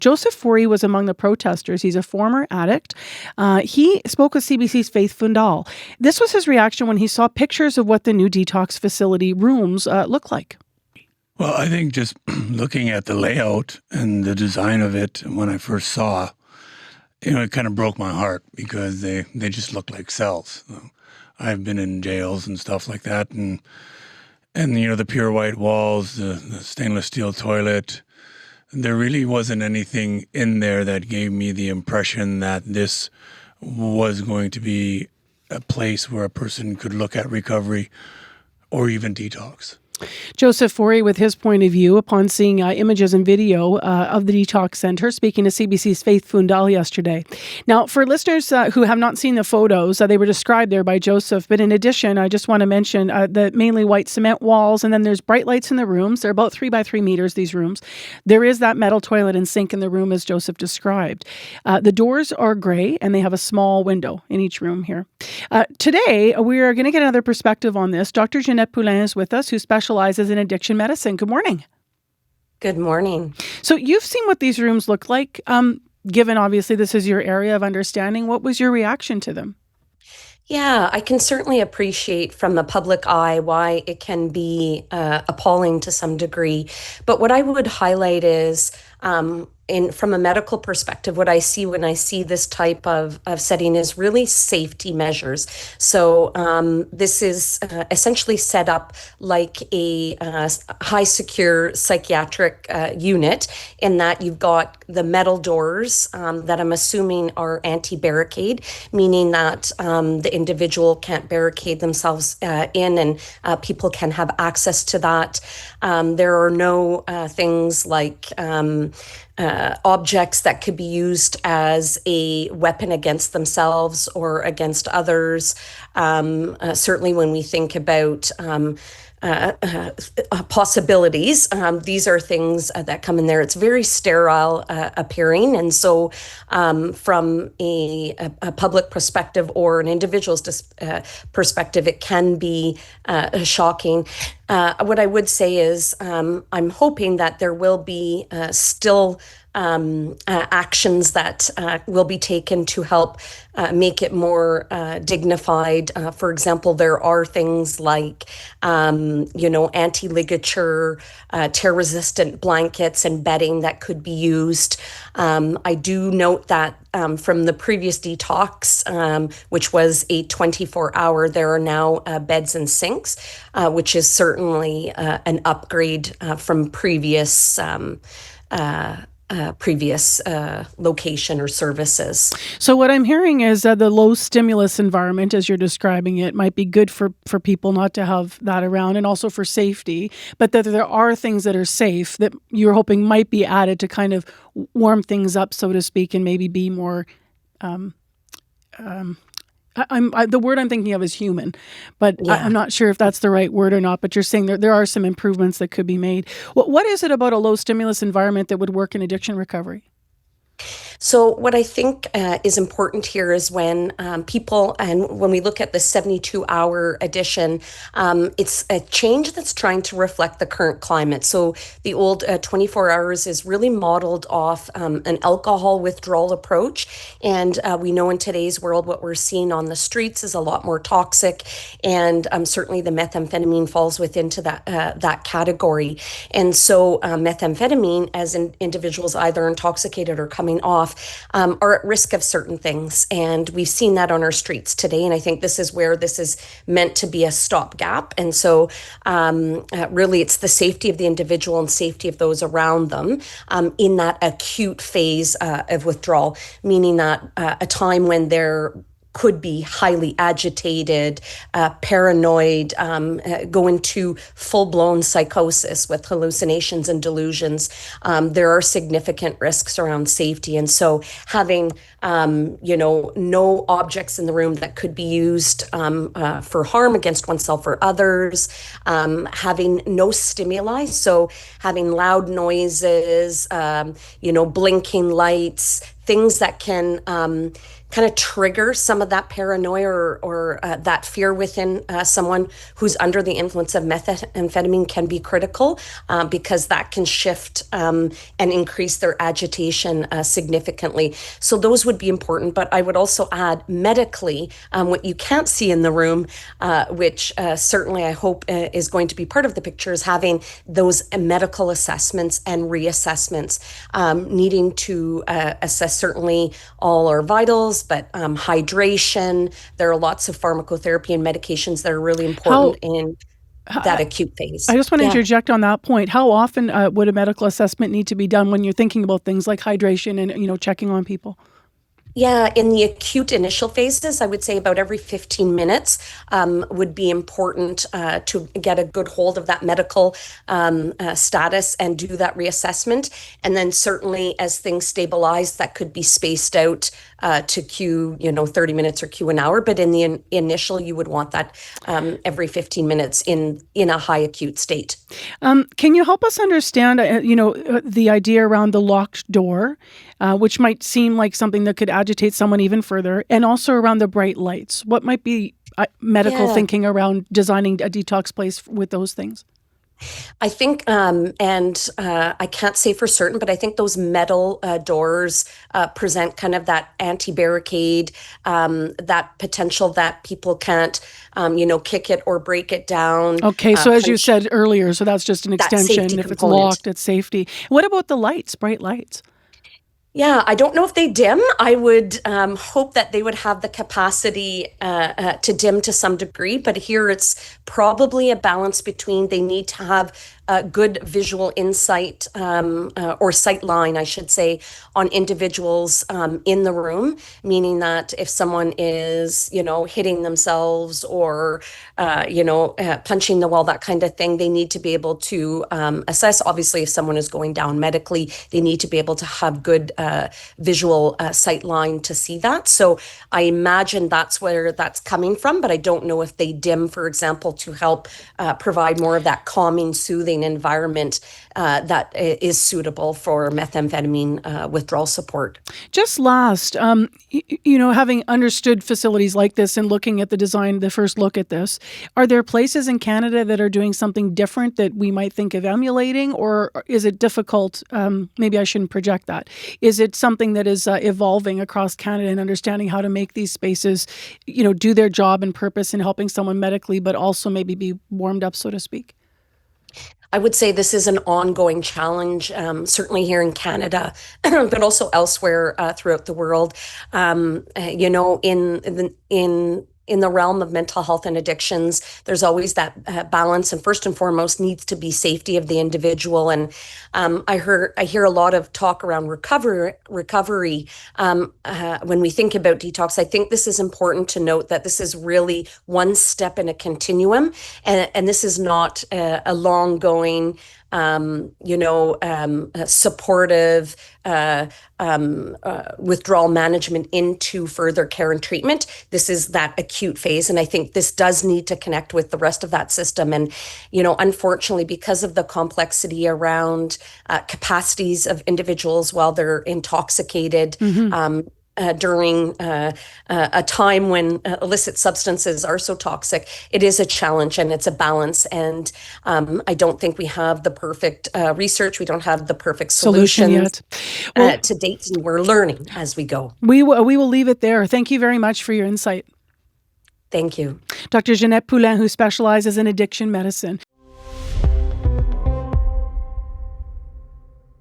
Joseph Fourie was among the protesters. He's a former addict. He spoke with CBC's Faith Fundal. This was his reaction when he saw pictures of what the new detox facility rooms look like. Well, I think just looking at the layout and the design of it when I first saw, it kind of broke my heart because they just look like cells. I've been in jails and stuff like that, and the pure white walls, the stainless steel toilet. There really wasn't anything in there that gave me the impression that this was going to be a place where a person could look at recovery or even detox. Joseph Fourie, with his point of view upon seeing images and video of the detox center, speaking to CBC's Faith Fundal yesterday. Now, for listeners who have not seen the photos, they were described there by Joseph. But in addition, I just want to mention the mainly white cement walls, and then there's bright lights in the rooms. They're about 3 by 3 meters, these rooms. There is that metal toilet and sink in the room, as Joseph described. The doors are gray, and they have a small window in each room here. Today, we are going to get another perspective on this. Dr. Ginette Poulin is with us, who specializes in addiction medicine. Good morning. Good morning. So you've seen what these rooms look like. Given obviously this is your area of understanding, what was your reaction to them? Yeah, I can certainly appreciate from the public eye why it can be appalling to some degree. But what I would highlight is from a medical perspective, what I see when I see this type of setting is really safety measures. So this is essentially set up like a high secure psychiatric unit, in that you've got the metal doors that I'm assuming are anti-barricade, meaning that the individual can't barricade themselves in, and people can have access to that. There are no things like objects that could be used as a weapon against themselves or against others. Certainly when we think about possibilities, these are things that come in there. It's very sterile appearing. And so from a public perspective or an individual's perspective, it can be shocking. What I would say is I'm hoping that there will be still actions that will be taken to help make it more dignified. For example, there are things like, anti-ligature, tear-resistant blankets and bedding that could be used. I do note that from the previous detox, which was a 24-hour, there are now beds and sinks, which is certainly an upgrade from previous location or services. So what I'm hearing is that the low stimulus environment, as you're describing it, might be good for people not to have that around, and also for safety, but that there are things that are safe that you're hoping might be added to kind of warm things up, so to speak, and maybe be more the word I'm thinking of is human, but yeah. I'm not sure if that's the right word or not, but you're saying there are some improvements that could be made. What is it about a low stimulus environment that would work in addiction recovery? So what I think is important here is when people, and when we look at the 72-hour edition, it's a change that's trying to reflect the current climate. So the old 24 hours is really modeled off an alcohol withdrawal approach. And we know in today's world, what we're seeing on the streets is a lot more toxic. And certainly the methamphetamine falls into that category. And so methamphetamine, as individuals either intoxicated or coming off, are at risk of certain things. And we've seen that on our streets today. And I think this is where this is meant to be a stopgap. And so really it's the safety of the individual and safety of those around them in that acute phase of withdrawal, meaning that a time when they're could be highly agitated, paranoid, go into full-blown psychosis with hallucinations and delusions. There are significant risks around safety. And so having, no objects in the room that could be used for harm against oneself or others, having no stimuli. So having loud noises, blinking lights, things that can kind of trigger some of that paranoia or that fear within someone who's under the influence of methamphetamine can be critical because that can shift and increase their agitation significantly. So those would be important. But I would also add medically, what you can't see in the room, which certainly I hope is going to be part of the picture, is having those medical assessments and reassessments, needing to assess certainly all our vitals, but hydration. There are lots of pharmacotherapy and medications that are really important in that acute phase. I just want to interject on that point. How often would a medical assessment need to be done when you're thinking about things like hydration and checking on people? Yeah, in the acute initial phases, I would say about every 15 minutes would be important to get a good hold of that medical status and do that reassessment. And then certainly as things stabilize, that could be spaced out to Q, 30 minutes or Q an hour. But in the initial, you would want that every 15 minutes in a high acute state. Can you help us understand, the idea around the locked door, which might seem like something that could agitate someone even further, and also around the bright lights? What might be medical thinking around designing a detox place with those things? I think, and I can't say for certain, but I think those metal doors present kind of that anti-barricade, that potential that people can't, kick it or break it down. Okay, so as you said earlier, so that's just an extension. If it's locked, it's safety. What about the lights, bright lights? Yeah, I don't know if they dim. I would hope that they would have the capacity to dim to some degree, but here it's probably a balance between they need to have good visual insight or sight line, I should say, on individuals in the room, meaning that if someone is, hitting themselves or, punching the wall, that kind of thing, they need to be able to assess. Obviously, if someone is going down medically, they need to be able to have good visual sight line to see that. So I imagine that's where that's coming from, but I don't know if they dim, for example, to help provide more of that calming, soothing environment that is suitable for methamphetamine withdrawal support. Just last, having understood facilities like this and looking at the design, the first look at this, are there places in Canada that are doing something different that we might think of emulating, or is it difficult? Maybe I shouldn't project that. Is it something that is evolving across Canada and understanding how to make these spaces, do their job and purpose in helping someone medically, but also maybe be warmed up, so to speak? I would say this is an ongoing challenge, certainly here in Canada, but also elsewhere throughout the world. In the realm of mental health and addictions, there's always that balance, and first and foremost needs to be safety of the individual. And I hear a lot of talk around recovery. When we think about detox, I think this is important to note that this is really one step in a continuum, and this is not a long going, supportive withdrawal management into further care and treatment. This is that acute phase. And I think this does need to connect with the rest of that system. And, unfortunately, because of the complexity around capacities of individuals while they're intoxicated, during a time when illicit substances are so toxic, it is a challenge and it's a balance. And I don't think we have the perfect research. We don't have the perfect solutions yet. Well, to date, and we're learning as we go. We will leave it there. Thank you very much for your insight. Thank you. Dr. Ginette Poulin, who specializes in addiction medicine.